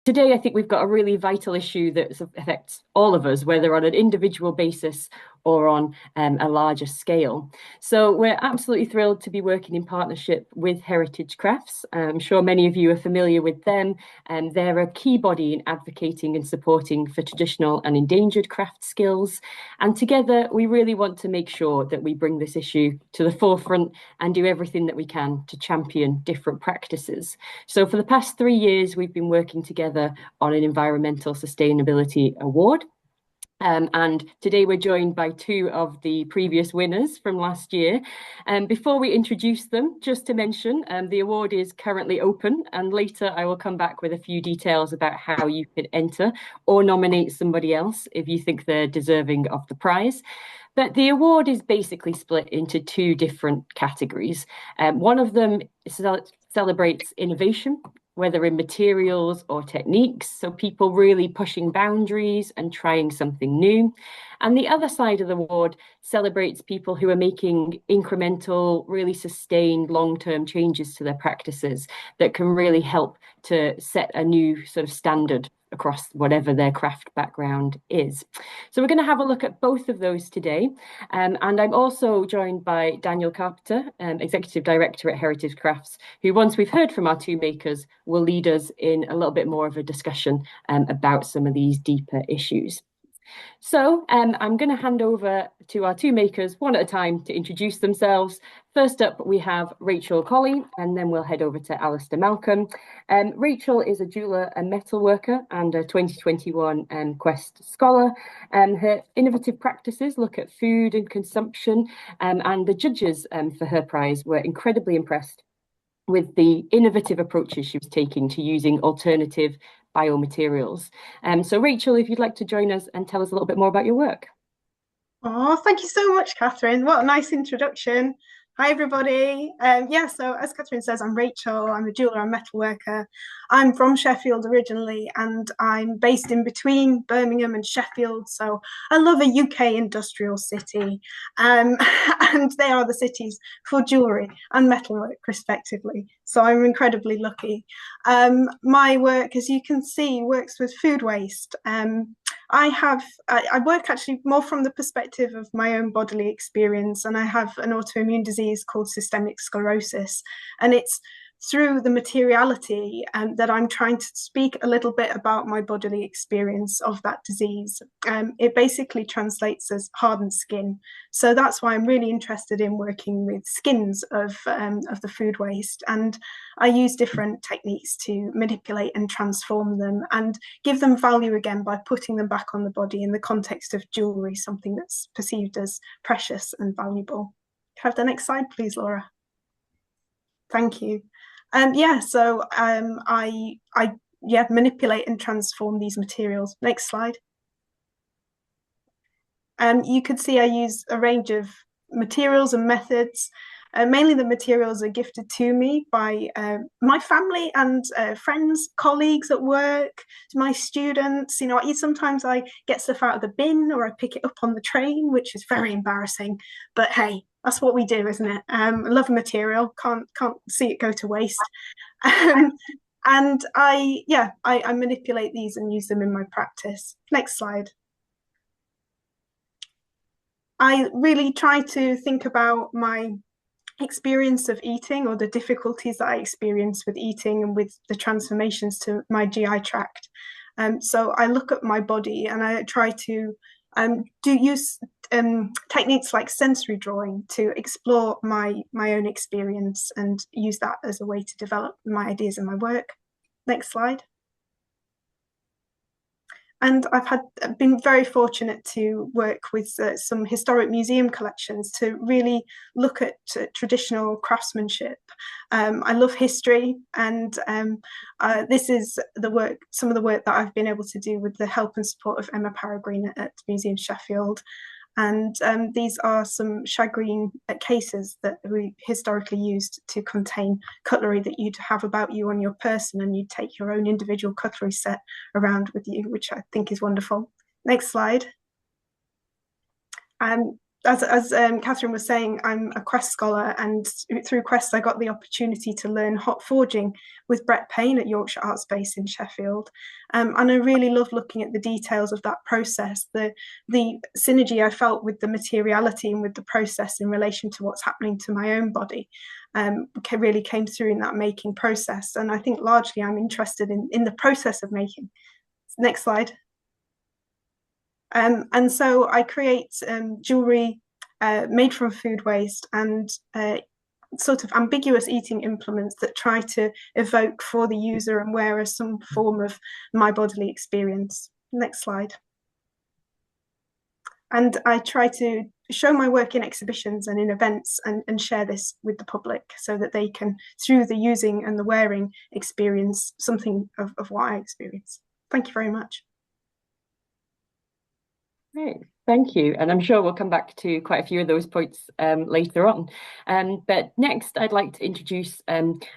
Today, I think we've got a really vital issue that affects all of us, whether on an individual basis or on a larger scale. So we're absolutely thrilled to be working in partnership with Heritage Crafts. I'm sure many of you are familiar with them, and they're a key body in advocating and supporting for traditional and endangered craft skills. And together, we really want to make sure that we bring this issue to the forefront and do everything that we can to champion different practices. So for the past 3 years, we've been working together on an environmental sustainability award. And today we're joined by two of the previous winners from last year. Before we introduce them, just to mention, the award is currently open, and later I will come back with a few details about how you can enter or nominate somebody else if you think they're deserving of the prize. But the award is basically split into two different categories. One of them celebrates innovation, whether in materials or techniques, so people really pushing boundaries and trying something new. And the other side of the award celebrates people who are making incremental, really sustained long-term changes to their practices that can really help to set a new sort of standard across whatever their craft background is. So we're going to have a look at both of those today. And I'm also joined by Daniel Carpenter, Executive Director at Heritage Crafts, who, once we've heard from our two makers, will lead us in a little bit more of a discussion about some of these deeper issues. So I'm going to hand over to our two makers one at a time to introduce themselves. First up, we have Rachael Colley, and then we'll head over to Allister Malcolm. Rachael is a jeweller and metalworker and a 2021 QEST scholar. Her innovative practices look at food and consumption, and the judges for her prize were incredibly impressed with the innovative approaches she was taking to using alternative biomaterials. So Rachael, if you'd like to join us and tell us a little bit more about your work. Oh, thank you so much, Catherine. What a nice introduction. Hi, everybody. So as Catherine says, I'm Rachael. I'm a jeweler and metalworker. I'm from Sheffield originally, and I'm based in between Birmingham and Sheffield. So I love a UK industrial city, and they are the cities for jewellery and metalwork, respectively. So I'm incredibly lucky. My work, as you can see, works with food waste. I work actually more from the perspective of my own bodily experience, and I have an autoimmune disease called systemic sclerosis, and it's through the materiality that I'm trying to speak a little bit about my bodily experience of that disease. It basically translates as hardened skin. So that's why I'm really interested in working with skins of the food waste. And I use different techniques to manipulate and transform them and give them value again by putting them back on the body in the context of jewellery, something that's perceived as precious and valuable. Have the next slide, please, Laura. Thank you. I manipulate and transform these materials. Next slide. You could see I use a range of materials and methods. Mainly the materials are gifted to me by my family and friends, colleagues at work, my students. You know, sometimes I get stuff out of the bin or I pick it up on the train, which is very embarrassing. But hey, that's what we do, isn't it? I love a material, can't see it go to waste. And I manipulate these and use them in my practice. Next slide. I really try to think about my experience of eating or the difficulties that I experience with eating and with the transformations to my GI tract. So I look at my body and I try to use techniques like sensory drawing to explore my own experience and use that as a way to develop my ideas in my work. Next slide. And I've been very fortunate to work with some historic museum collections to really look at traditional craftsmanship. I love history, and this is some of the work that I've been able to do with the help and support of Emma Paragreen at Museum Sheffield. And these are some shagreen cases that we historically used to contain cutlery that you'd have about you on your person, and you'd take your own individual cutlery set around with you, which I think is wonderful. Next slide. as Catherine was saying, I'm a QEST scholar, and through QEST I got the opportunity to learn hot forging with Brett Payne at Yorkshire Art Space in Sheffield. And I really love looking at the details of that process, the synergy I felt with the materiality and with the process in relation to what's happening to my own body. Really came through in that making process. And I think largely I'm interested in the process of making. Next slide. And so I create jewelry made from food waste and sort of ambiguous eating implements that try to evoke for the user and wearer some form of my bodily experience. Next slide. And I try to show my work in exhibitions and in events and share this with the public so that they can, through the using and the wearing, experience something of what I experience. Thank you very much. Great, thank you. And I'm sure we'll come back to quite a few of those points later on. But next, I'd like to introduce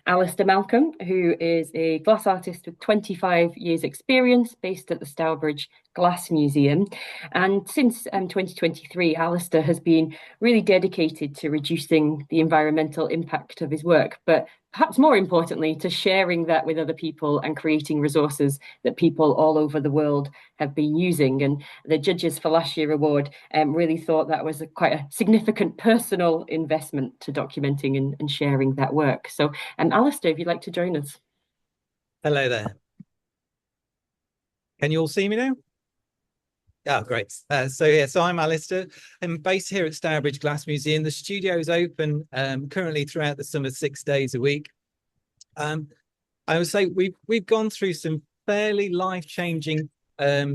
Allister Malcolm, who is a glass artist with 25 years experience based at the Stourbridge Glass Museum. And since 2023, Allister has been really dedicated to reducing the environmental impact of his work, but perhaps more importantly, to sharing that with other people and creating resources that people all over the world have been using. And the judges for last year's award really thought that was quite a significant personal investment to documenting and sharing that work. So, Allister, if you'd like to join us. Hello there. Can you all see me now? Oh, great. So I'm Allister. I'm based here at Stourbridge Glass Museum. The studio is open currently throughout the summer, 6 days a week. I would say we've gone through some fairly life-changing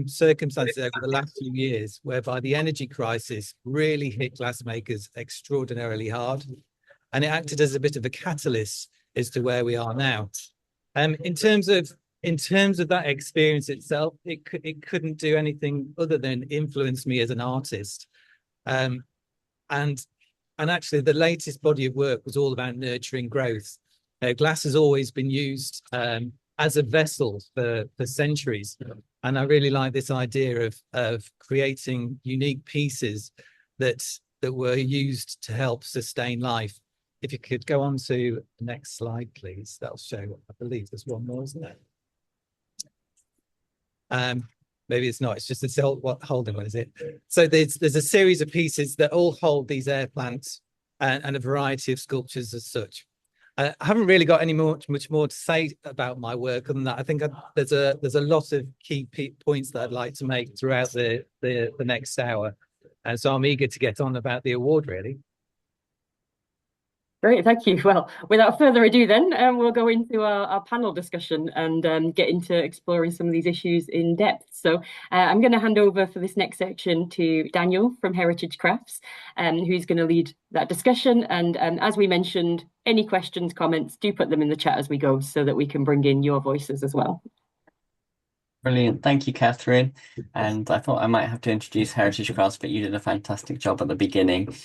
circumstances over the last few years, whereby the energy crisis really hit glassmakers extraordinarily hard, and it acted as a bit of a catalyst as to where we are now. In terms of that experience itself, it couldn't do anything other than influence me as an artist. And actually, the latest body of work was all about nurturing growth. Glass has always been used as a vessel for centuries, and I really like this idea of creating unique pieces that were used to help sustain life. If you could go on to the next slide, please, that'll show. I believe there's one more, isn't there? Maybe it's not, it's just a holding one, is it? So there's a series of pieces that all hold these air plants and a variety of sculptures as such. I haven't really got much more to say about my work other than that. I think there's a lot of key points that I'd like to make throughout the next hour. And so I'm eager to get on about the award, really. Great, thank you. Well, without further ado then, we'll go into our panel discussion and get into exploring some of these issues in depth. So I'm going to hand over for this next section to Daniel from Heritage Crafts, who's going to lead that discussion. And as we mentioned, any questions, comments, do put them in the chat as we go so that we can bring in your voices as well. Brilliant. Thank you, Catherine. And I thought I might have to introduce Heritage Crafts, but you did a fantastic job at the beginning.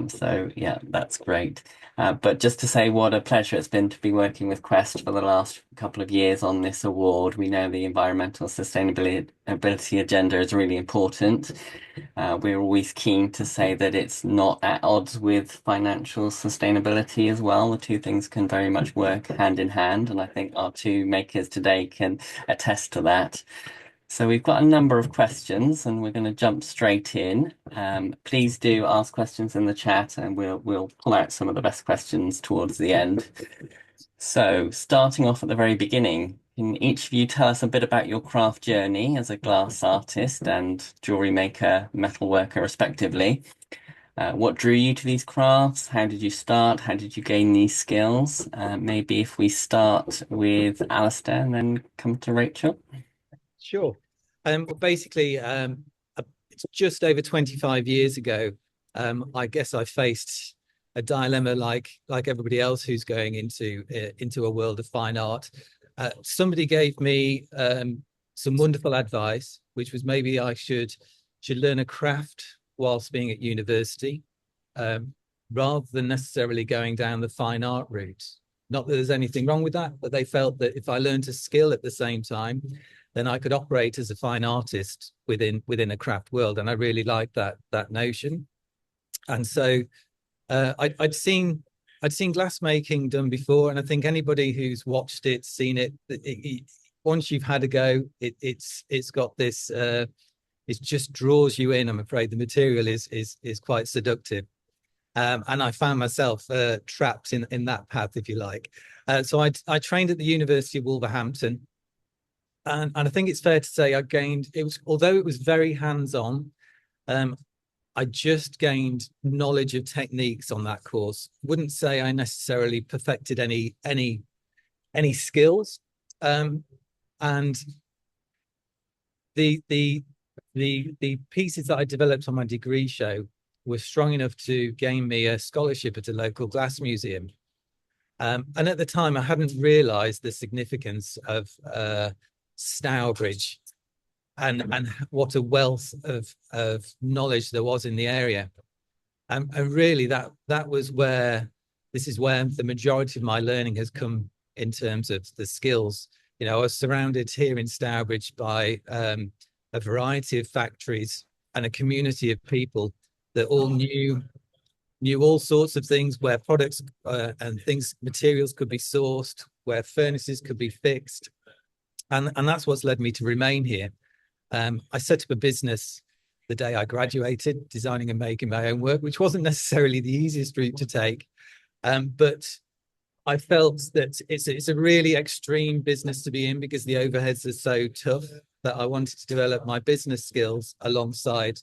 So yeah, that's great. But just to say what a pleasure it's been to be working with QEST for the last couple of years on this award. We know the environmental sustainability agenda is really important. We're always keen to say that it's not at odds with financial sustainability as well. The two things can very much work hand in hand, and I think our two makers today can attest to that. So we've got a number of questions and we're going to jump straight in. Please do ask questions in the chat and we'll pull out some of the best questions towards the end. So starting off at the very beginning, can each of you tell us a bit about your craft journey as a glass artist and jewelry maker, metal worker, respectively? What drew you to these crafts? How did you start? How did you gain these skills? Maybe if we start with Allister and then come to Rachael. Sure. Basically, it's just over 25 years ago. I guess I faced a dilemma like everybody else who's going into a world of fine art. Somebody gave me some wonderful advice, which was maybe I should learn a craft whilst being at university, rather than necessarily going down the fine art route. Not that there's anything wrong with that, but they felt that if I learned a skill at the same time, then I could operate as a fine artist within a craft world. And I really liked that notion. And so I'd seen glass making done before, and I think anybody who's watched it, seen it, once you've had a go, it's got this. It just draws you in. I'm afraid the material is quite seductive, and I found myself trapped in that path, if you like. So I trained at the University of Wolverhampton, and I think it's fair to say I gained. Although it was very hands-on. I just gained knowledge of techniques on that course. Wouldn't say I necessarily perfected any skills, and the pieces that I developed on my degree show were strong enough to gain me a scholarship at a local glass museum. And at the time, I hadn't realised the significance of Stourbridge and what a wealth of knowledge there was in the area. And really that was where the majority of my learning has come in terms of the skills. You know, I was surrounded here in Stourbridge by a variety of factories and a community of people that all knew all sorts of things, where products and materials could be sourced, where furnaces could be fixed. And that's what's led me to remain here. I set up a business the day I graduated, designing and making my own work, which wasn't necessarily the easiest route to take. But I felt that it's a really extreme business to be in because the overheads are so tough, that I wanted to develop my business skills alongside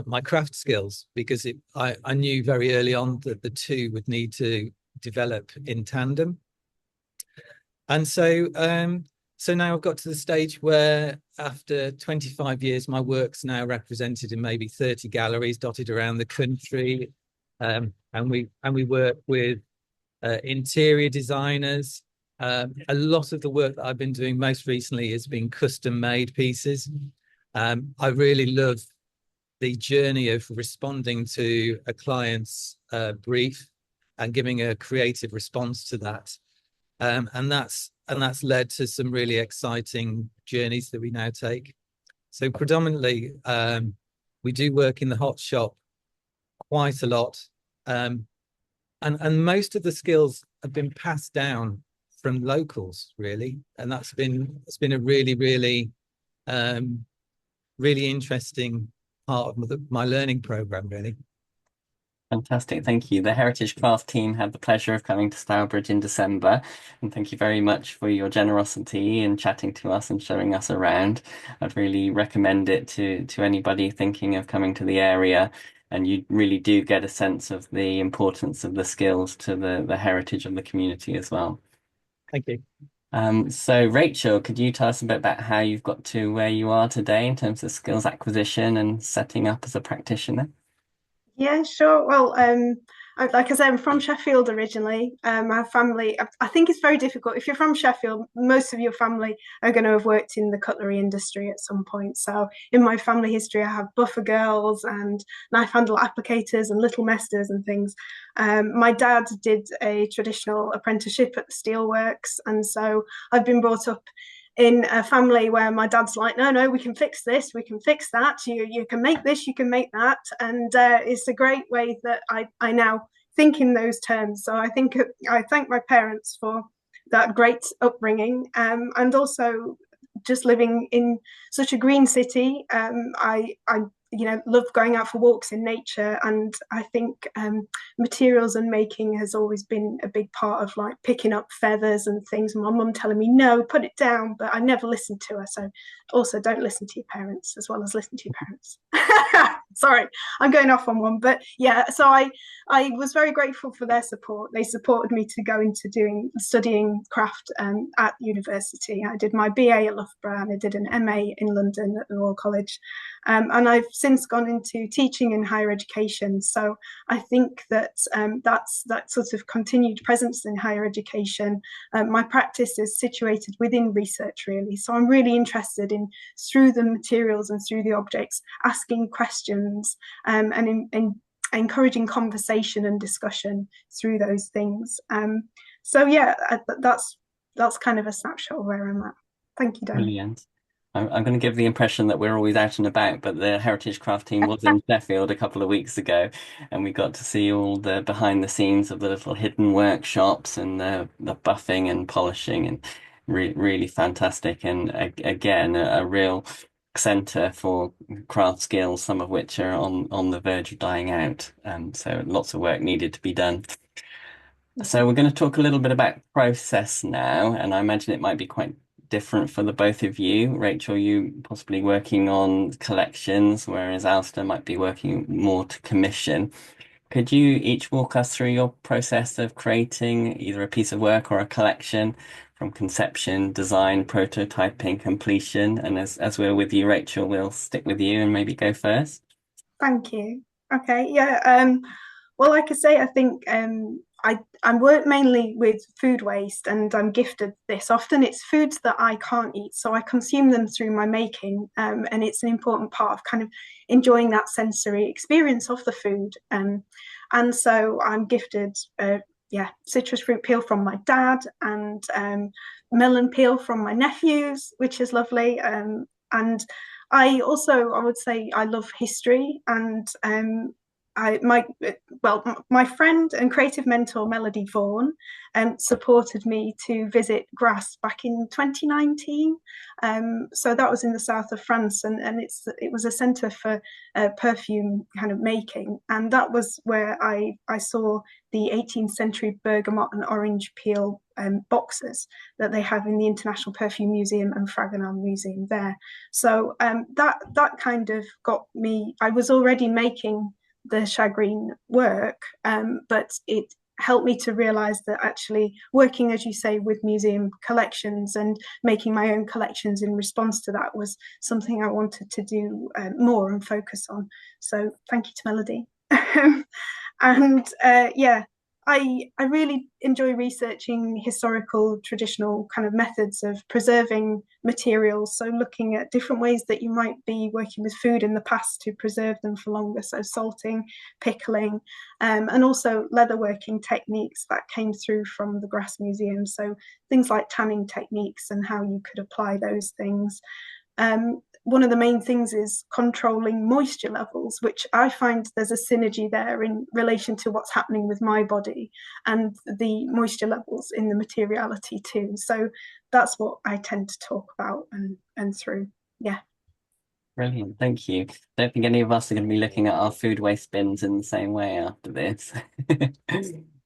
my craft skills, because I knew very early on that the two would need to develop in tandem. And so now I've got to the stage where after 25 years, my work's now represented in maybe 30 galleries dotted around the country. And we work with interior designers. A lot of the work that I've been doing most recently has been custom made pieces. I really love the journey of responding to a client's brief and giving a creative response to that. And that's led to some really exciting journeys that we now take. So predominantly, we do work in the hot shop quite a lot. And most of the skills have been passed down from locals, really. And it's been a really, really, really interesting part of my learning program, really. Fantastic, thank you. The Heritage Crafts team had the pleasure of coming to Stourbridge in December, and thank you very much for your generosity in chatting to us and showing us around. I'd really recommend it to anybody thinking of coming to the area, and you really do get a sense of the importance of the skills to the heritage of the community as well. Thank you. So Rachel, could you tell us a bit about how you've got to where you are today in terms of skills acquisition and setting up as a practitioner? Yeah, sure. Well, like I said, I'm from Sheffield originally. My family, I think it's very difficult. If you're from Sheffield, most of your family are going to have worked in the cutlery industry at some point. So in my family history, I have buffer girls and knife handle applicators and little mesters and things. My dad did a traditional apprenticeship at the steelworks. And so I've been brought up in a family where my dad's like, no, we can fix this, we can fix that, you can make this, you can make that. And it's a great way that I now think in those terms. So I thank my parents for that great upbringing, and also just living in such a green city. I love going out for walks in nature, and I think materials and making has always been a big part of like picking up feathers and things. My mum telling me no, put it down, but I never listened to her. So also don't listen to your parents as well as listen to your parents. Sorry, I'm going off on one, but yeah. So I was very grateful for their support. They supported me to go into studying craft at university. I did my BA at Loughborough and I did an MA in London at the Royal College. And I've since gone into teaching in higher education. So I think that that's that sort of continued presence in higher education. My practice is situated within research, really. So I'm really interested in, through the materials and through the objects, asking questions and encouraging conversation and discussion through those things. So yeah, that's kind of a snapshot of where I'm at. Thank you, Dan. Brilliant. I'm going to give the impression that we're always out and about, but the Heritage Craft team was in Sheffield a couple of weeks ago, and we got to see all the behind the scenes of the little hidden workshops and the buffing and polishing, and really fantastic. And again, a real centre for craft skills, some of which are on the verge of dying out. So lots of work needed to be done. So we're going to talk a little bit about process now, and I imagine it might be quite different for the both of you. Rachel, you possibly working on collections, whereas Alistair might be working more to commission. Could you each walk us through your process of creating either a piece of work or a collection from conception, design, prototyping, completion? And as we're with you, Rachel, we'll stick with you and maybe go first. Thank you. Okay, yeah. Well, like I say, I think I work mainly with food waste, and I'm gifted this. Often it's foods that I can't eat, so I consume them through my making, and it's an important part of kind of enjoying that sensory experience of the food. And so I'm gifted, citrus fruit peel from my dad, and melon peel from my nephews, which is lovely. And I would say I love history, and my friend and creative mentor Melody Vaughan supported me to visit Grasse back in 2019. So that was in the south of France, and it was a centre for perfume kind of making, and that was where I saw the 18th century bergamot and orange peel boxes that they have in the International Perfume Museum and Fragonard Museum there. So that kind of got me. I was already making the shagreen work, but it helped me to realize that actually working, as you say, with museum collections and making my own collections in response to that was something I wanted to do more and focus on. So thank you to Melody. And I really enjoy researching historical, traditional kind of methods of preserving materials. So looking at different ways that you might be working with food in the past to preserve them for longer. So salting, pickling, and also leatherworking techniques that came through from the Grasse Museum. So things like tanning techniques and how you could apply those things. One of the main things is controlling moisture levels, which I find there's a synergy there in relation to what's happening with my body and the moisture levels in the materiality too. So that's what I tend to talk about and through. Yeah. Brilliant, thank you. Don't think any of us are going to be looking at our food waste bins in the same way after this.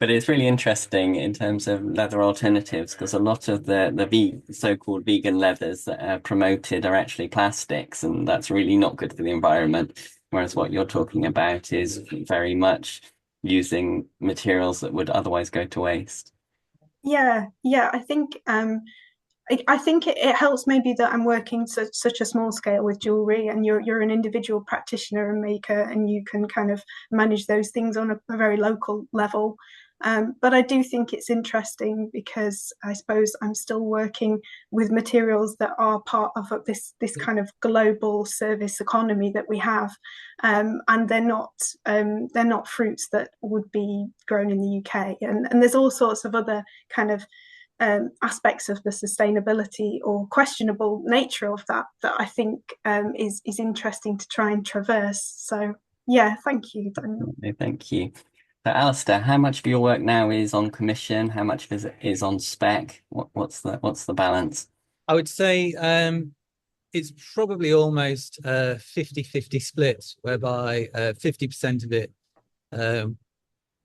But it's really interesting in terms of leather alternatives, because a lot of the so-called vegan leathers that are promoted are actually plastics, and that's really not good for the environment. Whereas what you're talking about is very much using materials that would otherwise go to waste. Yeah, I think it helps maybe that I'm working such a small scale with jewelry, and you're an individual practitioner and maker, and you can kind of manage those things on a very local level. But I do think it's interesting because I suppose I'm still working with materials that are part of this kind of global service economy that we have, and they're not fruits that would be grown in the UK, and there's all sorts of other kind of aspects of the sustainability or questionable nature of that I think is interesting to try and traverse. So yeah, thank you, Daniel. Thank you. So Alistair, how much of your work now is on commission? How much of it is on spec? What's the balance? I would say it's probably almost 50-50 split, whereby 50% of it,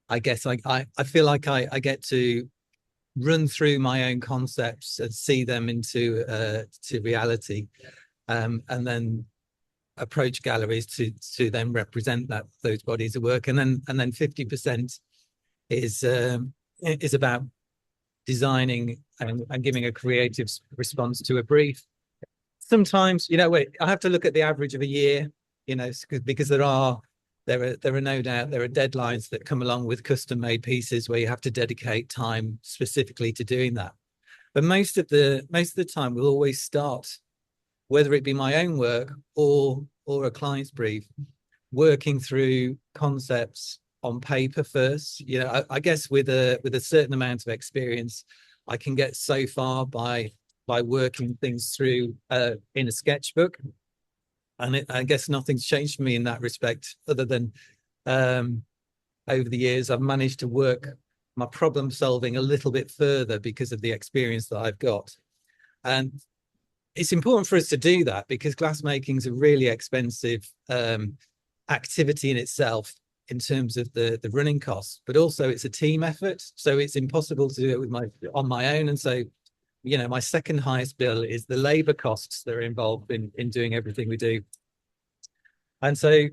I guess I feel like I get to run through my own concepts and see them into to reality, and then approach galleries to then represent those bodies of work, and then 50% is about designing and giving a creative response to a brief. Sometimes, I have to look at the average of a year, because there are no doubt there are deadlines that come along with custom made pieces where you have to dedicate time specifically to doing that. But most of the time we'll always start, whether it be my own work or a client's brief, working through concepts on paper first. I guess with a certain amount of experience, I can get so far by by working things through in a sketchbook. And I guess nothing's changed for me in that respect, other than over the years, I've managed to work my problem solving a little bit further because of the experience that I've got. And it's important for us to do that because glassmaking is a really expensive activity in itself in terms of the running costs, but also it's a team effort. So it's impossible to do it on my own. And so, you know, my second highest bill is the labor costs that are involved in doing everything we do. And so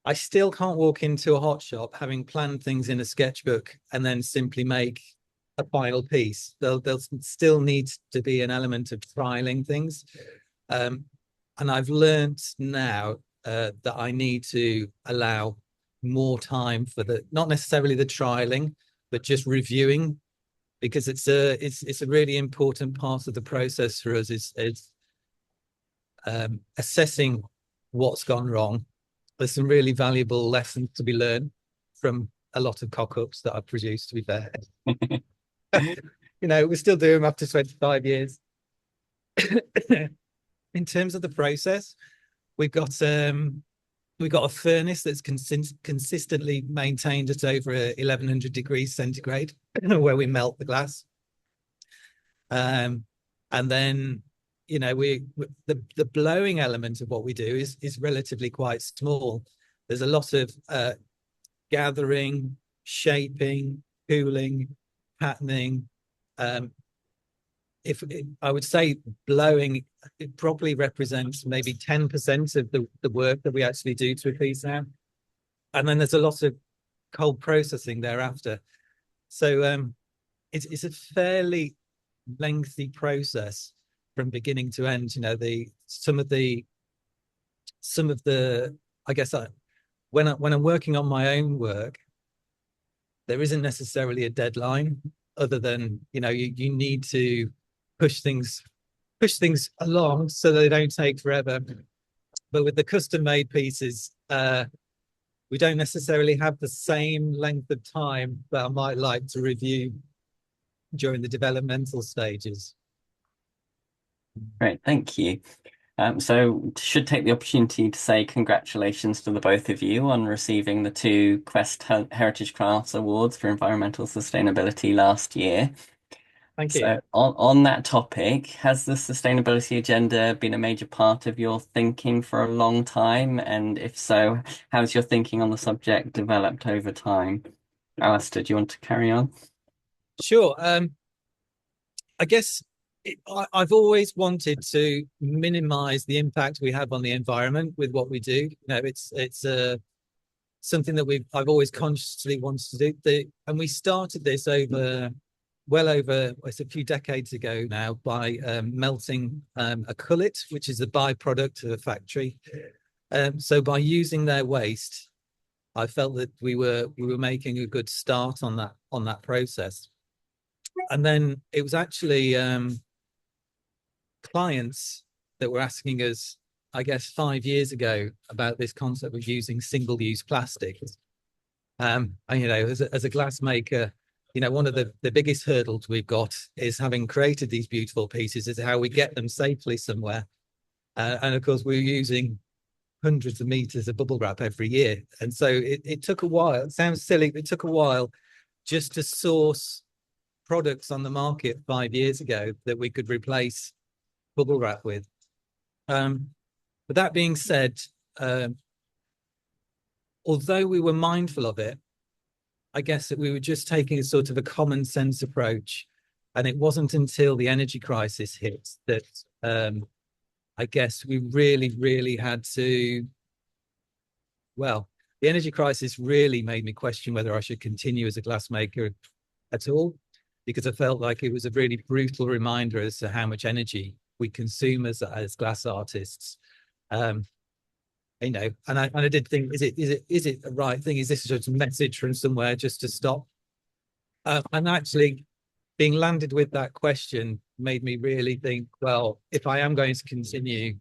I still can't walk into a hot shop having planned things in a sketchbook and then simply make a final piece. There'll still need to be an element of trialing things. And I've learned now that I need to allow more time for not necessarily the trialing, but just reviewing, because it's a really important part of the process for us is assessing what's gone wrong. There's some really valuable lessons to be learned from a lot of cock-ups that I've produced, to be fair. You know, we still do them after 25 years. In terms of the process, we've got a furnace that's consistently maintained at over 1100 degrees centigrade, where we melt the glass. And then, you know, the blowing element of what we do is relatively quite small. There's a lot of gathering, shaping, cooling, patterning. I would say blowing, it probably represents maybe 10% of the work that we actually do to a piece now. And then there's a lot of cold processing thereafter. So it's a fairly lengthy process from beginning to end. You know, some of the I guess when I'm working on my own work, there isn't necessarily a deadline, other than, you know, you need to push things along so they don't take forever. But with the custom made pieces, we don't necessarily have the same length of time that I might like to review during the developmental stages. Great, thank you. So should take the opportunity to say congratulations to the both of you on receiving the 2 QEST Heritage Crafts Awards for environmental sustainability last year. Thank you. So on that topic, has the sustainability agenda been a major part of your thinking for a long time? And if so, how's your thinking on the subject developed over time? Allister, do you want to carry on? Sure. I guess I've always wanted to minimize the impact we have on the environment with what we do. You know, it's something that I've always consciously wanted to do. And we started this well over it's a few decades ago now by melting a cullet, which is a byproduct of a factory. So by using their waste, I felt that we were making a good start on that process. And then it was actually clients that were asking us, I guess 5 years ago, about this concept of using single-use plastics. And, you know, as a glass maker, you know, one of the biggest hurdles we've got is, having created these beautiful pieces, is how we get them safely somewhere. And of course, we're using hundreds of meters of bubble wrap every year. And so it took a while. It sounds silly, but it took a while just to source products on the market 5 years ago that we could replace bubble wrap with. But that being said, although we were mindful of it, I guess that we were just taking a sort of a common sense approach. And it wasn't until the energy crisis hit that I guess we really had to, well, the energy crisis really made me question whether I should continue as a glassmaker at all, because I felt like it was a really brutal reminder as to how much energy we consume as glass artists. You know, and I did think, is it the right thing? Is this just a message from somewhere just to stop? And actually being landed with that question made me really think, well, if I am going to continue,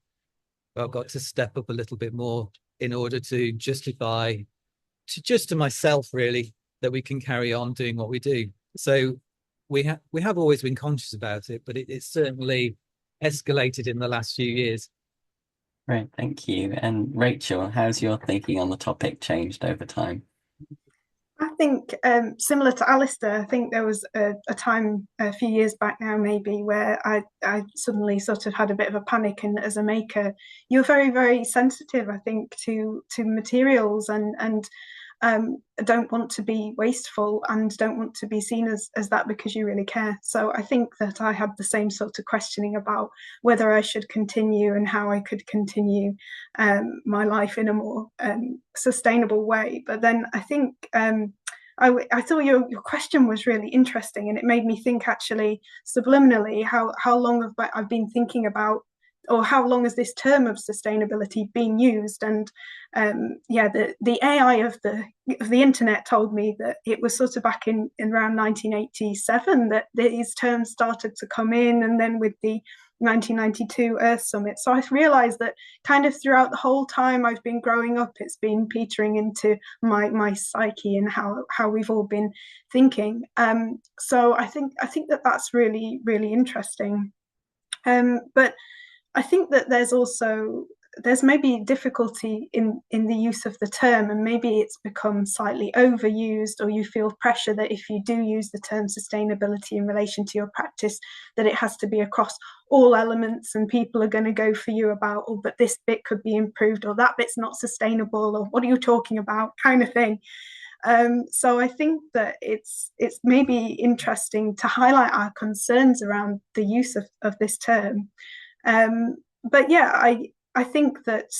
I've got to step up a little bit more in order to justify to myself, really, that we can carry on doing what we do. So we have always been conscious about it, but it's certainly escalated in the last few years. Great, thank you. And Rachel, how's your thinking on the topic changed over time? I think similar to Allister, I think there was a time a few years back now maybe where I suddenly sort of had a bit of a panic, and as a maker you're very, very sensitive, I think, to materials, and don't want to be wasteful and don't want to be seen as that because you really care. So I think that I had the same sort of questioning about whether I should continue and how I could continue my life in a more sustainable way. But then I think I thought your question was really interesting, and it made me think actually subliminally how long I've been thinking about, or how long has this term of sustainability been used? And yeah, the AI of the internet told me that it was sort of back in around 1987 that these terms started to come in, and then with the 1992 Earth Summit. So I've realized that kind of throughout the whole time I've been growing up, it's been petering into my psyche and how we've all been thinking. So I think that that's really, really interesting. But I think that there's maybe difficulty in the use of the term, and maybe it's become slightly overused, or you feel pressure that if you do use the term sustainability in relation to your practice, that it has to be across all elements, and people are going to go for you about, oh, but this bit could be improved, or that bit's not sustainable, or what are you talking about, kind of thing. So I think that it's maybe interesting to highlight our concerns around the use of this term. But yeah, I think that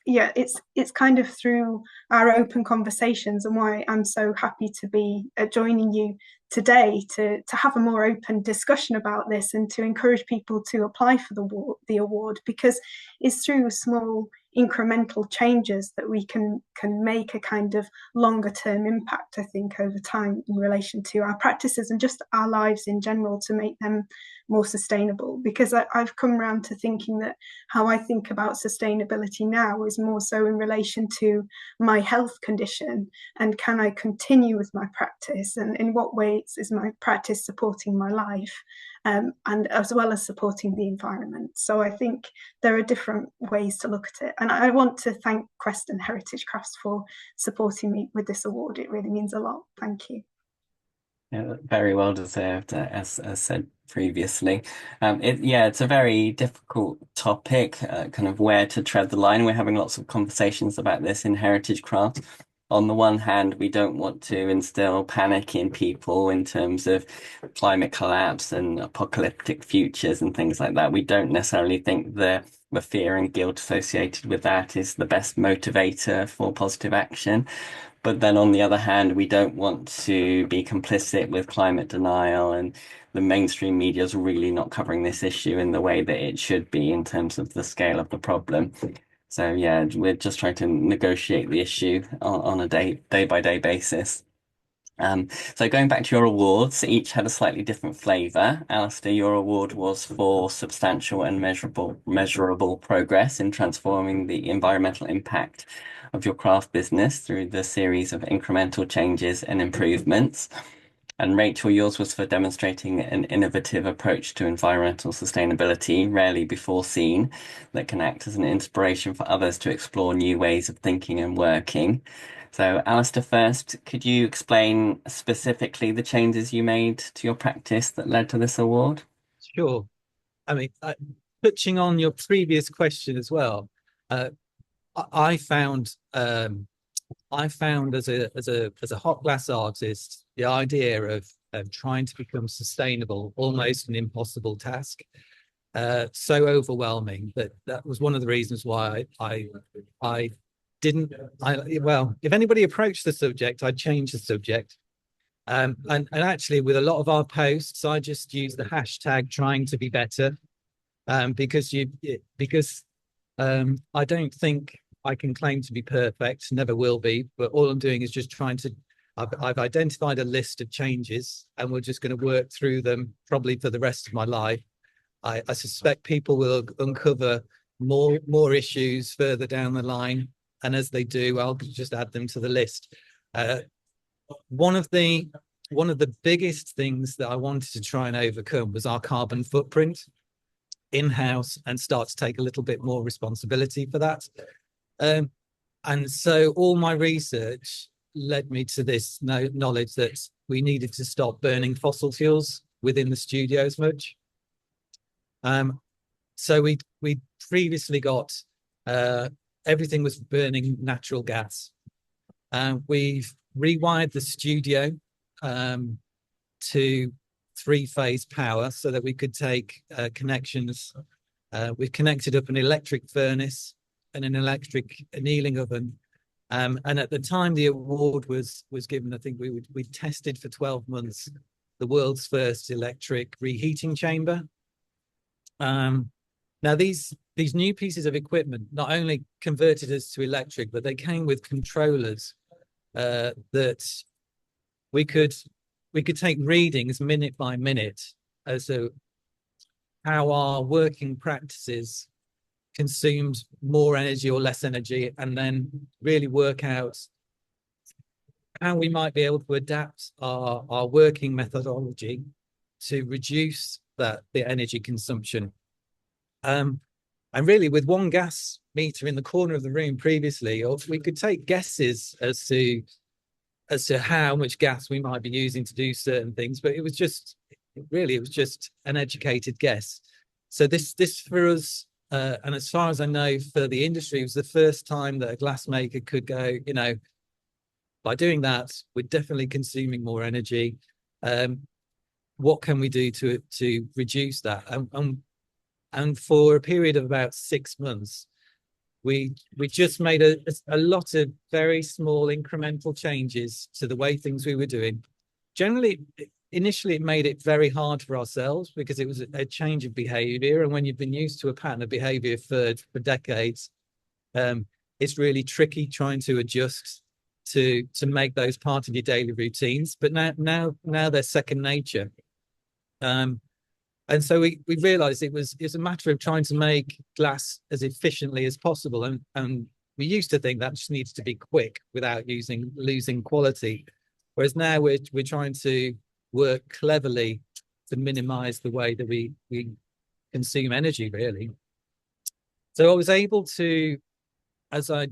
yeah, it's kind of through our open conversations, and why I'm so happy to be joining you today to have a more open discussion about this, and to encourage people to apply for the award, because it's through small incremental changes that we can make a kind of longer term impact, I think, over time in relation to our practices and just our lives in general, to make them more sustainable. Because I've come around to thinking that how I think about sustainability now is more so in relation to my health condition, and can I continue with my practice, and in what ways is my practice supporting my life, and as well as supporting the environment. So I think there are different ways to look at it, and I want to thank QEST and Heritage Crafts for supporting me with this award. It really means a lot. Thank you. Yeah, very well deserved, as said previously. It's a very difficult topic, kind of where to tread the line. We're having lots of conversations about this in Heritage Crafts. On the one hand, we don't want to instill panic in people in terms of climate collapse and apocalyptic futures and things like that. We don't necessarily think the fear and guilt associated with that is the best motivator for positive action. But then on the other hand, we don't want to be complicit with climate denial, and the mainstream media is really not covering this issue in the way that it should be in terms of the scale of the problem. So yeah, we're just trying to negotiate the issue on a day by day basis. So going back to your awards, each had a slightly different flavour. Allister, your award was for substantial and measurable progress in transforming the environmental impact of your craft business through the series of incremental changes and improvements. And Rachel, yours was for demonstrating an innovative approach to environmental sustainability, rarely before seen, that can act as an inspiration for others to explore new ways of thinking and working. So, Allister, first, could you explain specifically the changes you made to your practice that led to this award? Sure. I mean, touching on your previous question as well, I found as a hot glass artist, the idea of trying to become sustainable almost an impossible task. So overwhelming that was one of the reasons why I didn't. Well, if anybody approached the subject, I'd change the subject. And actually, with a lot of our posts, I just use the hashtag trying to be better, because I don't think I can claim to be perfect, never will be, but all I'm doing is just trying to, I've identified a list of changes, and we're just going to work through them probably for the rest of my life. I suspect people will uncover more issues further down the line, and as they do, I'll just add them to the list. One of the one of the biggest things that I wanted to try and overcome was our carbon footprint in-house, and start to take a little bit more responsibility for that. And so all my research led me to this knowledge that we needed to stop burning fossil fuels within the studio as much. So we previously got everything was burning natural gas. We've rewired the studio to 3-phase power so that we could take connections. We've connected up an electric furnace and an electric annealing oven. And at the time the award was given, I think we tested for 12 months the world's first electric reheating chamber. Now these new pieces of equipment not only converted us to electric, but they came with controllers that we could take readings minute by minute as to how our working practices consumed more energy or less energy, and then really work out how we might be able to adapt our working methodology to reduce the energy consumption. And really, with one gas meter in the corner of the room previously, we could take guesses as to how much gas we might be using to do certain things, but it was just an educated guess. So this for us, and as far as I know for the industry, it was the first time that a glassmaker could go, by doing that, we're definitely consuming more energy. What can we do to reduce that? And for a period of about 6 months, we just made a lot of very small incremental changes to the way things we were doing. Generally, initially, it made it very hard for ourselves because it was a change of behavior. And when you've been used to a pattern of behavior for decades, it's really tricky trying to adjust to make those part of your daily routines. But now they're second nature. And so we realized it's a matter of trying to make glass as efficiently as possible. And we used to think that just needs to be quick without losing quality. Whereas now we're trying to work cleverly to minimize the way that we consume energy, really. So I was able to, as I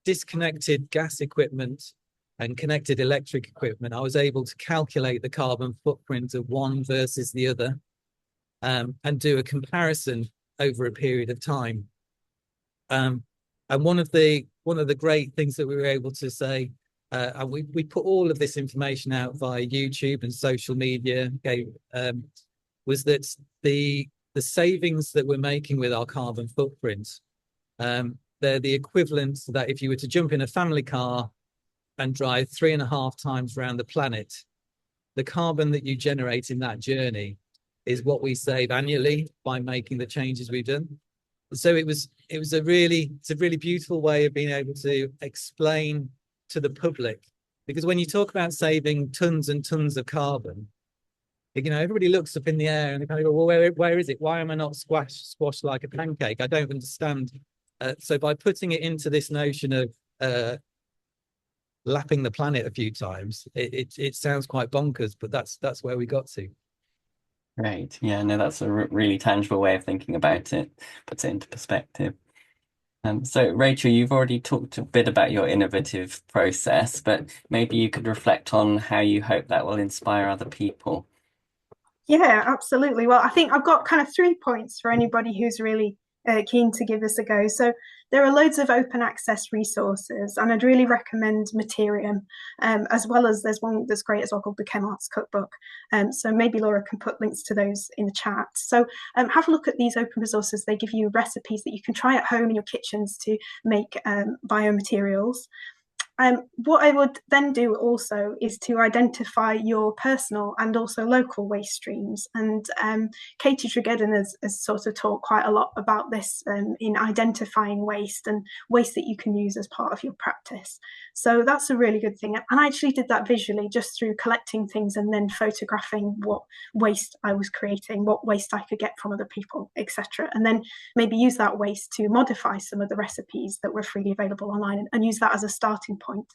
disconnected gas equipment and connected electric equipment, I was able to calculate the carbon footprint of one versus the other, and do a comparison over a period of time. And one of the great things that we were able to say, and we put all of this information out via YouTube and social media, was that the savings that we're making with our carbon footprint, they're the equivalent to that if you were to jump in a family car and drive 3.5 times around the planet, the carbon that you generate in that journey is what we save annually by making the changes we've done. So it's a really beautiful way of being able to explain to the public, because when you talk about saving tons and tons of carbon, everybody looks up in the air and they kind of go, well, where is it? Why am I not squashed like a pancake? I don't understand. So by putting it into this notion of lapping the planet a few times, it sounds quite bonkers, but that's where we got to. Great. Yeah, no, that's a really tangible way of thinking about it, puts it into perspective. So Rachel, you've already talked a bit about your innovative process, but maybe you could reflect on how you hope that will inspire other people. Yeah, absolutely. Well, I think I've got kind of 3 points for anybody who's really keen to give this a go. So there are loads of open access resources, and I'd really recommend Materium, as well as there's one that's great as well called the Chem Arts Cookbook. So maybe Laura can put links to those in the chat. So have a look at these open resources. They give you recipes that you can try at home in your kitchens to make biomaterials. What I would then do also is to identify your personal and also local waste streams. And Katie Tregeddon has sort of talked quite a lot about this in identifying waste and waste that you can use as part of your practice. So that's a really good thing. And I actually did that visually just through collecting things and then photographing what waste I was creating, what waste I could get from other people, etc. And then maybe use that waste to modify some of the recipes that were freely available online and use that as a starting point.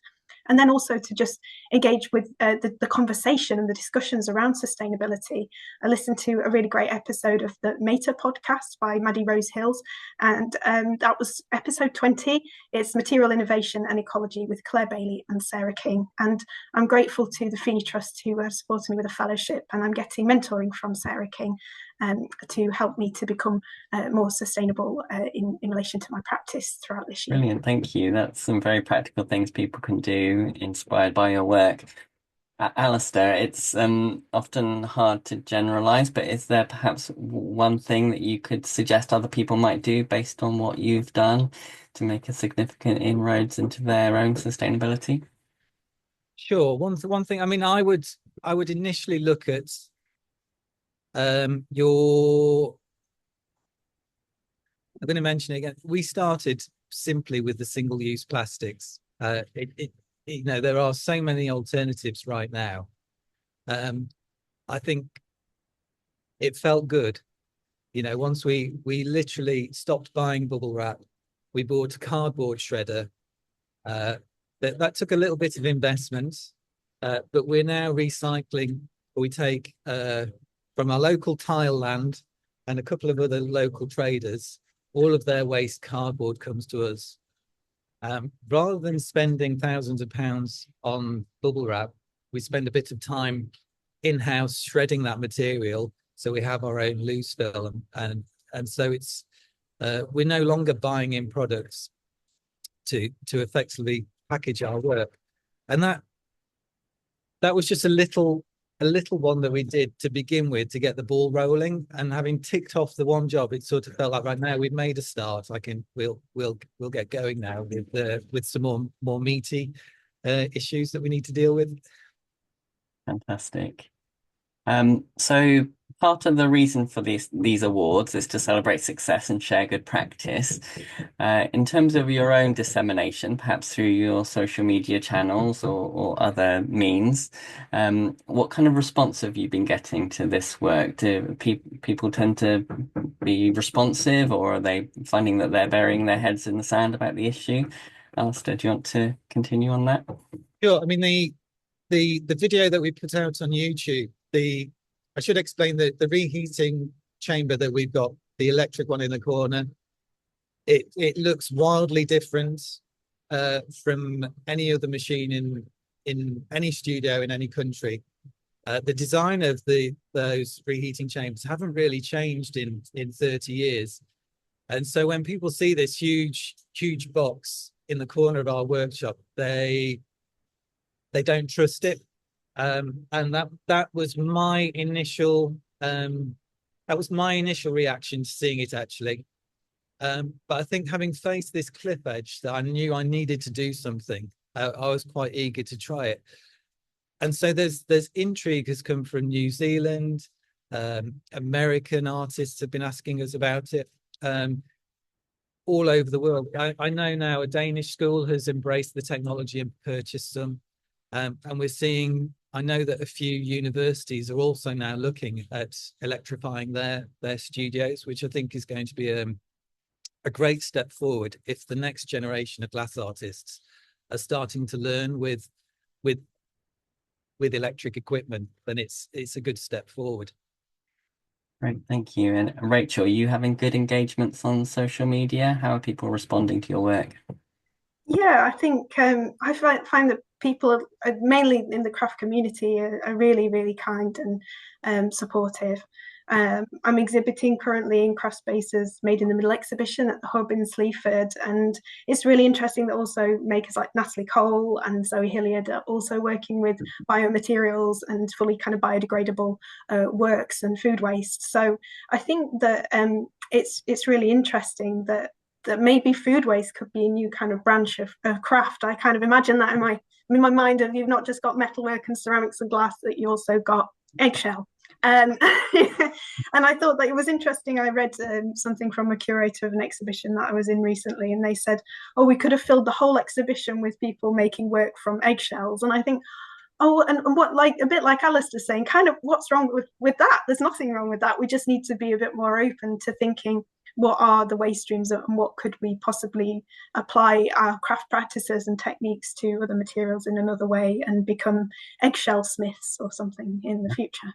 and then also to just engage with the conversation and the discussions around sustainability. I listened to a really great episode of the Meta podcast by Maddie Rose Hills, and that was episode 20. It's Material Innovation and Ecology with Claire Bailey and Sarah King. And I'm grateful to the Feeney Trust who have supported me with a fellowship, and I'm getting mentoring from Sarah King to help me to become more sustainable in relation to my practice throughout this year. Brilliant, thank you. That's some very practical things people can do inspired by your work. Allister, it's often hard to generalize, but is there perhaps one thing that you could suggest other people might do based on what you've done to make a significant inroads into their own sustainability? Sure. One thing, I mean, I would initially look at I'm going to mention it again. We started simply with the single-use plastics. You know, there are so many alternatives right now. I think it felt good. You know, once we literally stopped buying bubble wrap, we bought a cardboard shredder. That took a little bit of investment, but we're now recycling. We take from our local tile land and a couple of other local traders, all of their waste cardboard comes to us. Rather than spending thousands of pounds on bubble wrap, we spend a bit of time in-house shredding that material, so we have our own loose film, and so it's we're no longer buying in products to effectively package our work, and that was just a little one that we did to begin with to get the ball rolling. And having ticked off the one job, it sort of felt like right now we've made a start. We'll get going now with some more meaty issues that we need to deal with. Fantastic. So part of the reason for these awards is to celebrate success and share good practice. In terms of your own dissemination, perhaps through your social media channels or other means, what kind of response have you been getting to this work? Do people tend to be responsive, or are they finding that they're burying their heads in the sand about the issue? Alistair, do you want to continue on that? Sure. I mean, the video that we put out on YouTube, I should explain that the reheating chamber that we've got, the electric one in the corner, it looks wildly different from any other machine in any studio in any country. The design of those reheating chambers haven't really changed in 30 years. And so when people see this huge box in the corner of our workshop, they don't trust it. And that was my initial reaction to seeing it, actually. But I think having faced this cliff edge, that I knew I needed to do something. I was quite eager to try it. And so there's intrigue has come from New Zealand. American artists have been asking us about it. All over the world. I know now a Danish school has embraced the technology and purchased some. And we're seeing, I know that a few universities are also now looking at electrifying their studios, which I think is going to be a great step forward if the next generation of glass artists are starting to learn with electric equipment, then it's a good step forward. Great, thank you. And Rachel, are you having good engagements on social media? How are people responding to your work? Yeah, I think I find that people, mainly in the craft community, are really, really kind and supportive. I'm exhibiting currently in Craft Spaces Made in the Middle exhibition at the Hub in Sleaford, and it's really interesting that also makers like Natalie Cole and Zoe Hilliard are also working with biomaterials and fully kind of biodegradable works and food waste. So I think that it's really interesting that maybe food waste could be a new kind of branch of craft. I kind of imagine that in my mind of, you've not just got metalwork and ceramics and glass, that you also got eggshell. And I thought that it was interesting. I read something from a curator of an exhibition that I was in recently, and they said, oh, we could have filled the whole exhibition with people making work from eggshells. And I think, oh, and what, like a bit like Alistair saying, kind of what's wrong with that? There's nothing wrong with that. We just need to be a bit more open to thinking what are the waste streams and what could we possibly apply our craft practices and techniques to other materials in another way and become eggshell smiths or something in the future.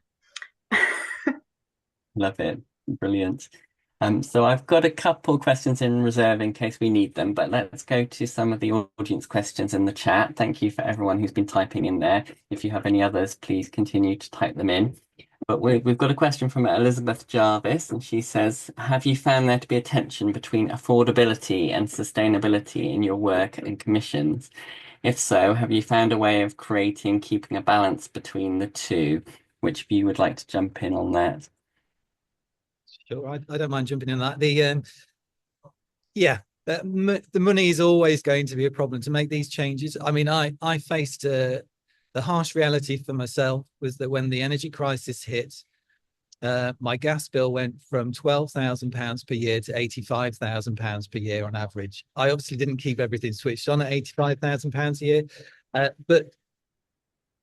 Love it. Brilliant. So I've got a couple questions in reserve in case we need them, but let's go to some of the audience questions in the chat. Thank you for everyone who's been typing in there. If you have any others, please continue to type them in. But we've got a question from Elizabeth Jarvis, and she says, have you found there to be a tension between affordability and sustainability in your work and commissions? If so, have you found a way of keeping a balance between the two? Which of you would like to jump in on that? Sure, I don't mind jumping in on that. The money is always going to be a problem to make these changes. I mean, I faced the harsh reality for myself was that when the energy crisis hit, my gas bill went from £12,000 per year to £85,000 per year on average. I obviously didn't keep everything switched on at £85,000 a year, but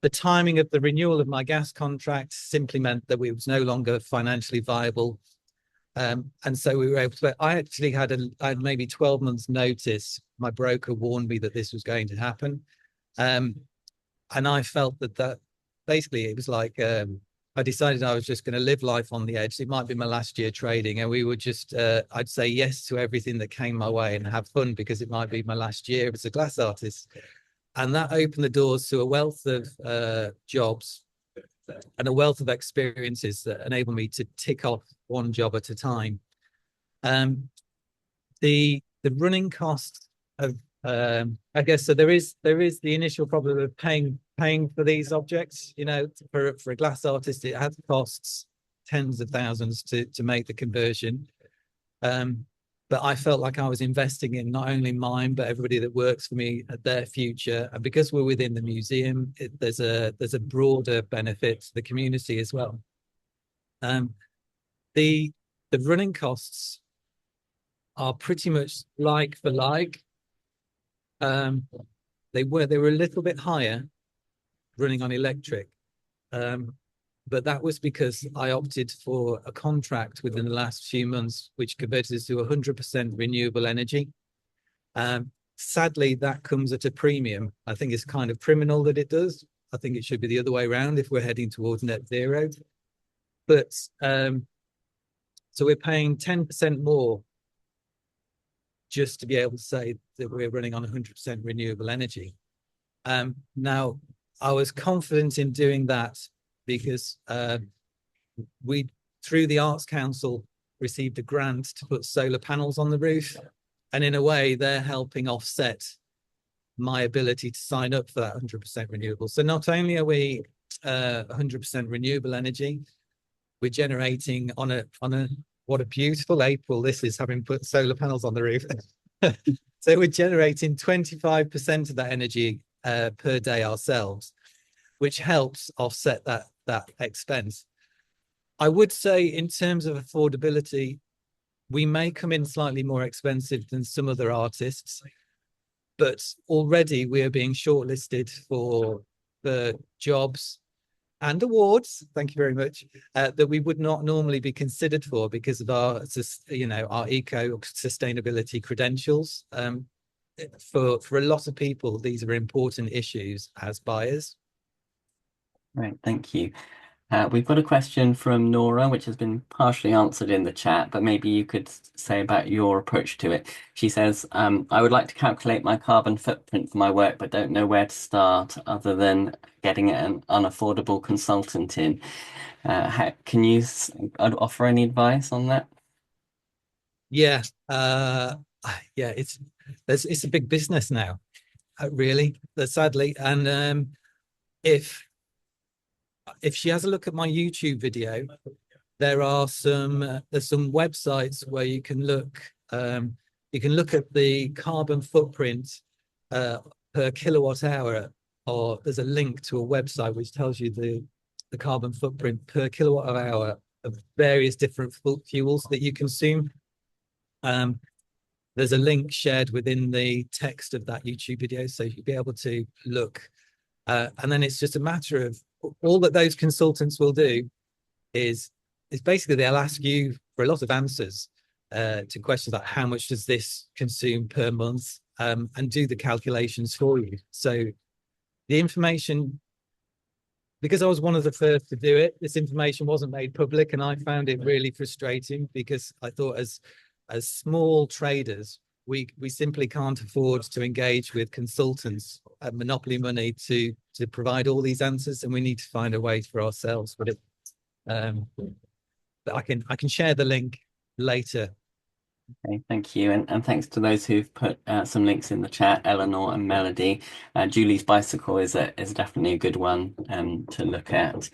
the timing of the renewal of my gas contract simply meant that it was no longer financially viable. And so we were able to, I actually had maybe 12 months notice. My broker warned me that this was going to happen. And I felt that basically it was like, I decided I was just going to live life on the edge. It might be my last year trading, and we would just, I'd say yes to everything that came my way and have fun because it might be my last year as a glass artist. And that opened the doors to a wealth of jobs and a wealth of experiences that enable me to tick off one job at a time. The running cost of, I guess, so there is the initial problem of paying for these objects. You know, for a glass artist, it has costs tens of thousands to make the conversion. But I felt like I was investing in not only mine, but everybody that works for me at their future. And because we're within the museum, there's a broader benefit to the community as well. The running costs are pretty much like for like. They were a little bit higher running on electric. But that was because I opted for a contract within the last few months, which converted us to 100% renewable energy. Sadly, that comes at a premium. I think it's kind of criminal that it does. I think it should be the other way around if we're heading towards net zero. But so we're paying 10% more just to be able to say that we're running on 100% renewable energy. Now, I was confident in doing that because we, through the Arts Council, received a grant to put solar panels on the roof. And in a way, they're helping offset my ability to sign up for that 100% renewable. So not only are we 100% renewable energy, we're generating on a what a beautiful April this is, having put solar panels on the roof. So we're generating 25% of that energy per day ourselves, which helps offset that expense. I would say in terms of affordability, we may come in slightly more expensive than some other artists, but already we are being shortlisted for the jobs and awards, thank you very much, that we would not normally be considered for because of our, our eco sustainability credentials. For a lot of people, these are important issues as buyers. Right, thank you. We've got a question from Nora, which has been partially answered in the chat, but maybe you could say about your approach to it. She says, I would like to calculate my carbon footprint for my work, but don't know where to start other than getting an unaffordable consultant in. Can you offer any advice on that? Yeah, it's a big business now, really, sadly. And if she has a look at my YouTube video, there's some websites where you can look at the carbon footprint per kilowatt hour, or there's a link to a website which tells you the carbon footprint per kilowatt hour of various different fuels that you consume. There's a link shared within the text of that YouTube video, so you'll be able to look. And then it's just a matter of all that those consultants will do is basically they'll ask you for a lot of answers, to questions like how much does this consume per month, and do the calculations for you. So the information, because I was one of the first to do it, this information wasn't made public, and I found it really frustrating, because I thought as small traders, we simply can't afford to engage with consultants at monopoly money to provide all these answers, and we need to find a way for ourselves. But I can share the link later. Okay, thank you, and thanks to those who've put some links in the chat, Eleanor and Melody. Julie's bicycle is definitely a good one to look at.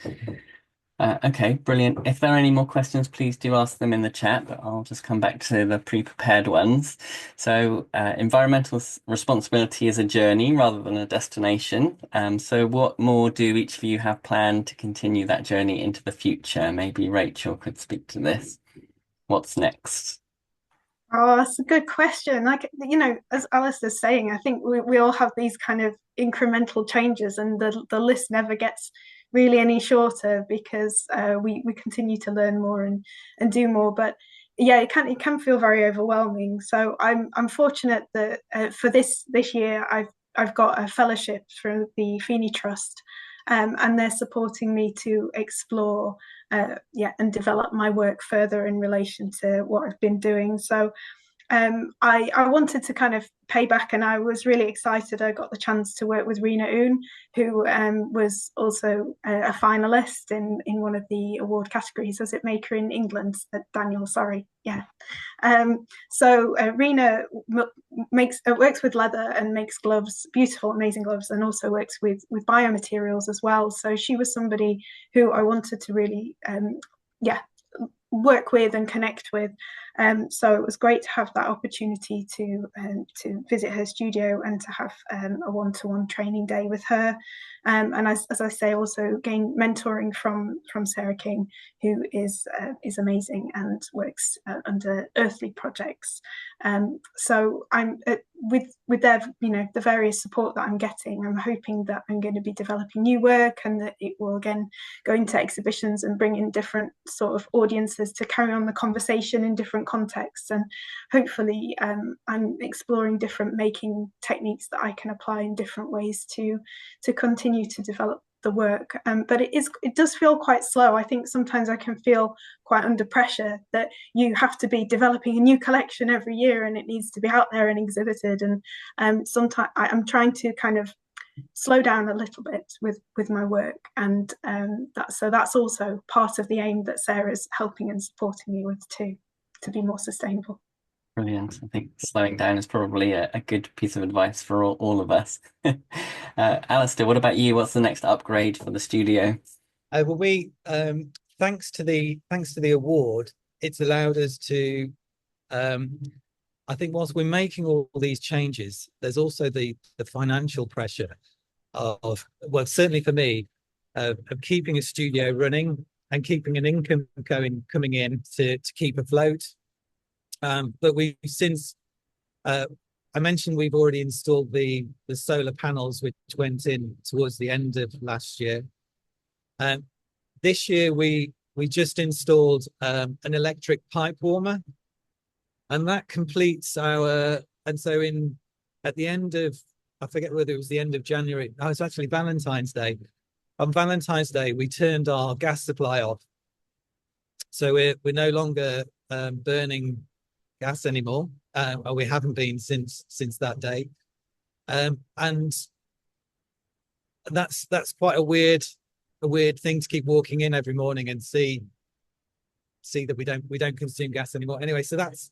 Okay, brilliant. If there are any more questions, please do ask them in the chat, but I'll just come back to the pre-prepared ones. So environmental responsibility is a journey rather than a destination. So what more do each of you have planned to continue that journey into the future? Maybe Rachel could speak to this. What's next? Oh, that's a good question. Like, as Alistair's saying, I think we all have these kind of incremental changes, and the list never gets really any shorter, because we continue to learn more and do more. But yeah, it can feel very overwhelming. So I'm fortunate that for this year I've got a fellowship through the Feeney Trust, and they're supporting me to explore and develop my work further in relation to what I've been doing. So I wanted to kind of pay back, and I was really excited. I got the chance to work with Rena Oon, who was also a finalist in one of the award categories as it maker in England. Daniel, sorry, yeah. So Rena works with leather and makes gloves, beautiful, amazing gloves, and also works with biomaterials as well. So she was somebody who I wanted to really, work with and connect with. So it was great to have that opportunity to visit her studio and to have a one-to-one training day with her. And as I say, also gain mentoring from Sarah King, who is amazing and works under Earthly Projects. So I'm with their, the various support that I'm getting, I'm hoping that I'm going to be developing new work, and that it will again go into exhibitions and bring in different sort of audiences to carry on the conversation in different contexts. And hopefully I'm exploring different making techniques that I can apply in different ways to continue to develop the work. But it does feel quite slow. I think sometimes I can feel quite under pressure that you have to be developing a new collection every year, and it needs to be out there and exhibited. And sometimes I'm trying to kind of slow down a little bit with my work, and that's also part of the aim that Sarah's helping and supporting me with too, to be more sustainable. Brilliant. I think slowing down is probably a good piece of advice for all of us. Alistair, what about you? What's the next upgrade for the studio? Well, we thanks to the award, it's allowed us to. I think whilst we're making all these changes, there's also the financial pressure of, well, certainly for me, of keeping a studio running and keeping an income coming in to keep afloat. But we since I mentioned we've already installed the solar panels, which went in towards the end of last year. This year we just installed an electric pipe warmer, and that completes our. And so at the end of, I forget whether it was the end of January. No, it's actually Valentine's Day. On Valentine's Day, we turned our gas supply off, so we're no longer burning gas anymore. Or we haven't been since that day, and that's quite a weird thing to keep walking in every morning and see that we don't consume gas anymore. Anyway, so that's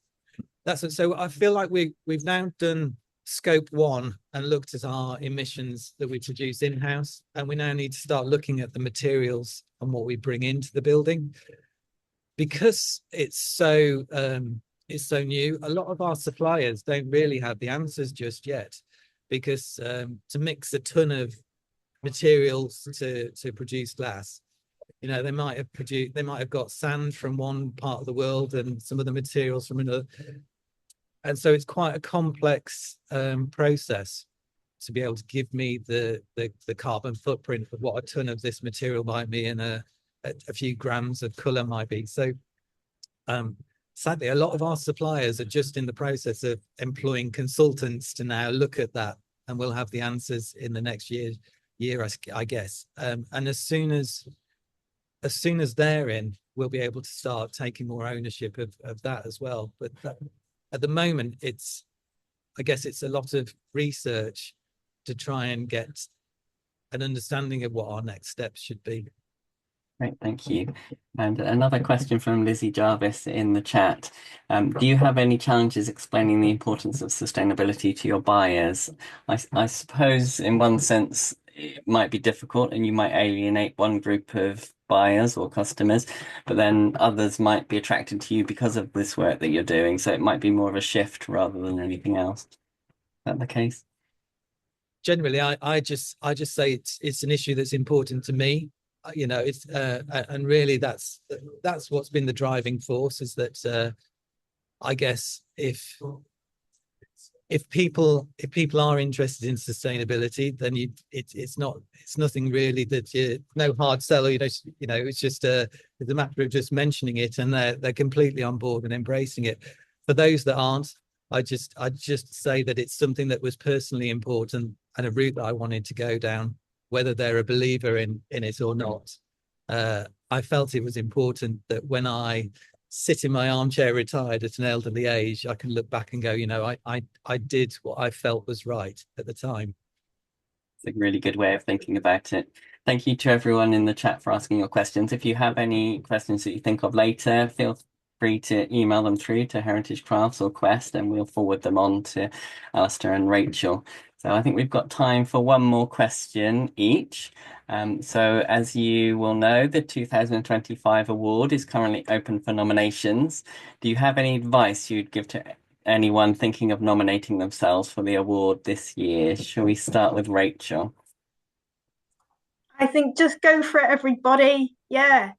it. So I feel like we've now done scope 1 and looked at our emissions that we produce in-house, and we now need to start looking at the materials and what we bring into the building, because it's so new. A lot of our suppliers don't really have the answers just yet, because to mix a ton of materials to produce glass, they might have got sand from one part of the world and some of the materials from another, and so it's quite a complex process to be able to give me the carbon footprint of what a ton of this material might be and a few grams of color might be. So sadly, a lot of our suppliers are just in the process of employing consultants to now look at that, and we'll have the answers in the next year, I guess. And as soon as they're in, we'll be able to start taking more ownership of that as well. But at the moment, I guess it's a lot of research to try and get an understanding of what our next steps should be. Great, thank you. And another question from Lizzie Jarvis in the chat. Do you have any challenges explaining the importance of sustainability to your buyers? I suppose in one sense it might be difficult and you might alienate one group of buyers or customers, but then others might be attracted to you because of this work that you're doing. So it might be more of a shift rather than anything else. Is that the case? Generally, I just say it's an issue that's important to me. It's and really that's what's been the driving force, is that I guess if people are interested in sustainability, then it's nothing really that no hard sell, it's just it's a matter of just mentioning it, and they're completely on board and embracing it. For those that aren't, I'd just say that it's something that was personally important and a route that I wanted to go down, whether they're a believer in it or not. I felt it was important that when I sit in my armchair retired at an elderly age, I can look back and go, I did what I felt was right at the time. It's a really good way of thinking about it. Thank you to everyone in the chat for asking your questions. If you have any questions that you think of later, feel free to email them through to Heritage Crafts or QEST, and we'll forward them on to Allister and Rachael. So I think we've got time for one more question each. So as you will know, the 2025 award is currently open for nominations. Do you have any advice you'd give to anyone thinking of nominating themselves for the award this year? Shall we start with Rachael? I think just go for it, everybody. Yeah.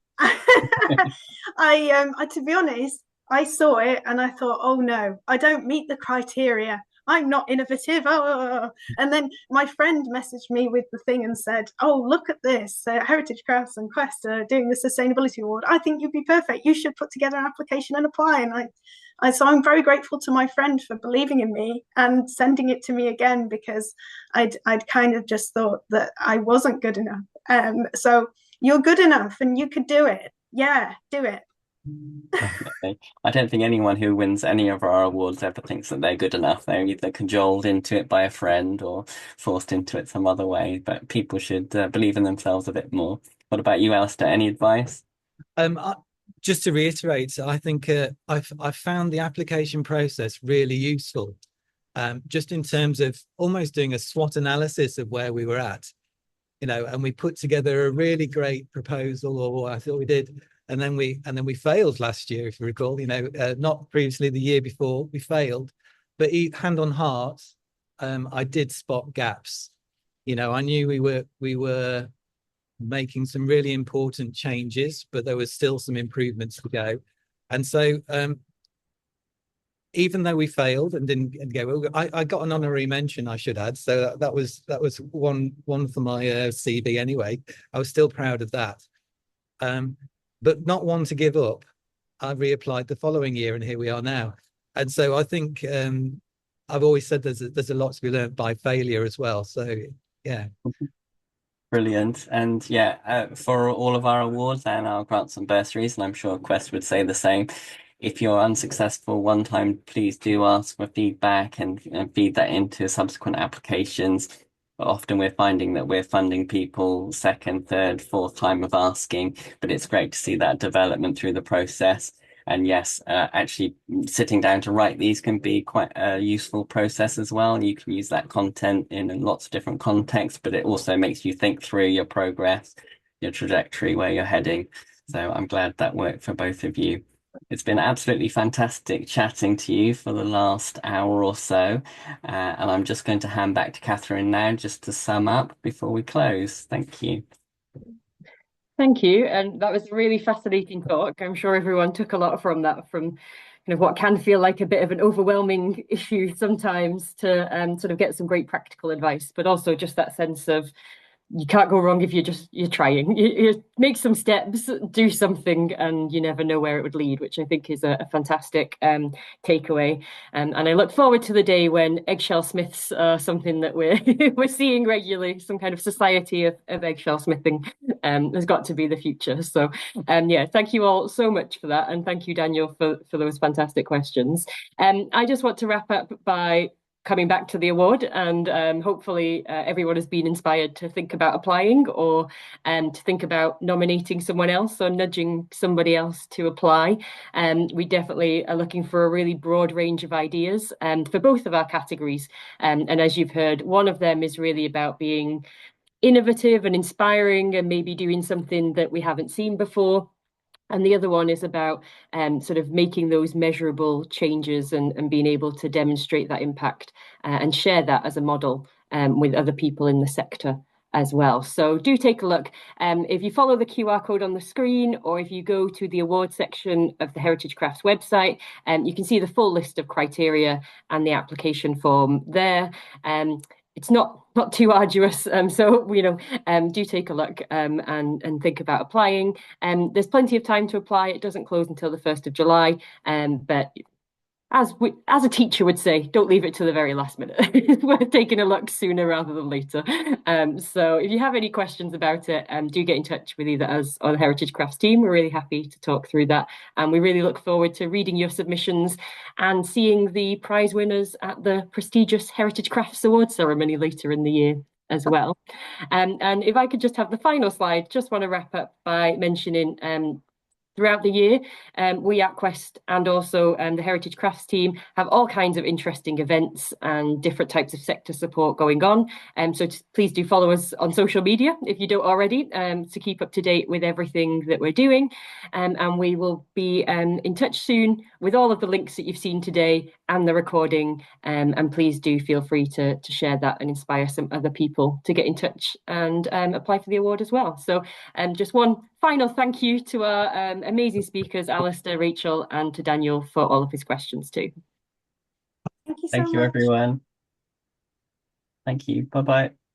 To be honest, I saw it and I thought, oh no, I don't meet the criteria. I'm not innovative. Oh. And then my friend messaged me with the thing and said, oh, look at this. Heritage Crafts and QEST are doing the Sustainability Award. I think you'd be perfect. You should put together an application and apply. And so I'm very grateful to my friend for believing in me and sending it to me again, because I'd kind of just thought that I wasn't good enough. So you're good enough and you could do it. Yeah, do it. Definitely. I don't think anyone who wins any of our awards ever thinks that they're good enough. They're either cajoled into it by a friend or forced into it some other way. But people should believe in themselves a bit more. What about you, Allister? Any advice? Just to reiterate, I think I've found the application process really useful, just in terms of almost doing a SWOT analysis of where we were at, and we put together a really great proposal, or I thought we did. And then we failed last year, if you recall. Not previously, the year before we failed, but hand on heart, I did spot gaps. I knew we were making some really important changes, but there was still some improvements to go. And so, even though we failed and didn't go, I got an honorary mention, I should add. So that was one for my CV anyway. I was still proud of that. But not one to give up. I reapplied the following year, and here we are now. And so I think I've always said there's a lot to be learned by failure as well. So yeah. Brilliant. And yeah, for all of our awards and our grants and bursaries, and I'm sure QEST would say the same, if you're unsuccessful one time, please do ask for feedback and feed that into subsequent applications. But often we're finding that we're funding people second, third, fourth time of asking, but it's great to see that development through the process. And yes, actually sitting down to write these can be quite a useful process as well. You can use that content in lots of different contexts, but it also makes you think through your progress, your trajectory, where you're heading. So I'm glad that worked for both of you. It's been absolutely fantastic chatting to you for the last hour or so. And I'm just going to hand back to Catherine now just to sum up before we close. Thank you. Thank you. And that was a really fascinating talk. I'm sure everyone took a lot from that, from kind of what can feel like a bit of an overwhelming issue sometimes, to sort of get some great practical advice, but also just that sense of you can't go wrong if you're trying. You make some steps, do something, and you never know where it would lead, which I think is a fantastic takeaway. And I look forward to the day when eggshell smiths are something that we're we're seeing regularly. Some kind of society of eggshell smithing has got to be the future. So yeah, thank you all so much for that, and thank you, Daniel, for those fantastic questions. I just want to wrap up by coming back to the award, and hopefully everyone has been inspired to think about applying, or to think about nominating someone else or nudging somebody else to apply. We definitely are looking for a really broad range of ideas for both of our categories. And as you've heard, one of them is really about being innovative and inspiring and maybe doing something that we haven't seen before. And the other one is about sort of making those measurable changes and being able to demonstrate that impact and share that as a model with other people in the sector as well. So do take a look. If you follow the QR code on the screen, or if you go to the award section of the Heritage Crafts website, you can see the full list of criteria and the application form there. It's not too arduous, so do take a look and think about applying. There's plenty of time to apply. It doesn't close until the 1st of July, but as a teacher would say, don't leave it to the very last minute. It's worth taking a look sooner rather than later. So if you have any questions about it, do get in touch with either us or the Heritage Crafts team. We're really happy to talk through that. And we really look forward to reading your submissions and seeing the prize winners at the prestigious Heritage Crafts Awards ceremony later in the year as well. And if I could just have the final slide, just want to wrap up by mentioning throughout the year, we at QEST and also the Heritage Crafts team have all kinds of interesting events and different types of sector support going on. So please do follow us on social media if you don't already, to keep up to date with everything that we're doing. And we will be in touch soon with all of the links that you've seen today and the recording. And please do feel free to share that and inspire some other people to get in touch and apply for the award as well. So just one final thank you to our amazing speakers, Allister, Rachael, and to Daniel for all of his questions too. Thank you so Thank you, much. everyone. Thank you. Bye-bye.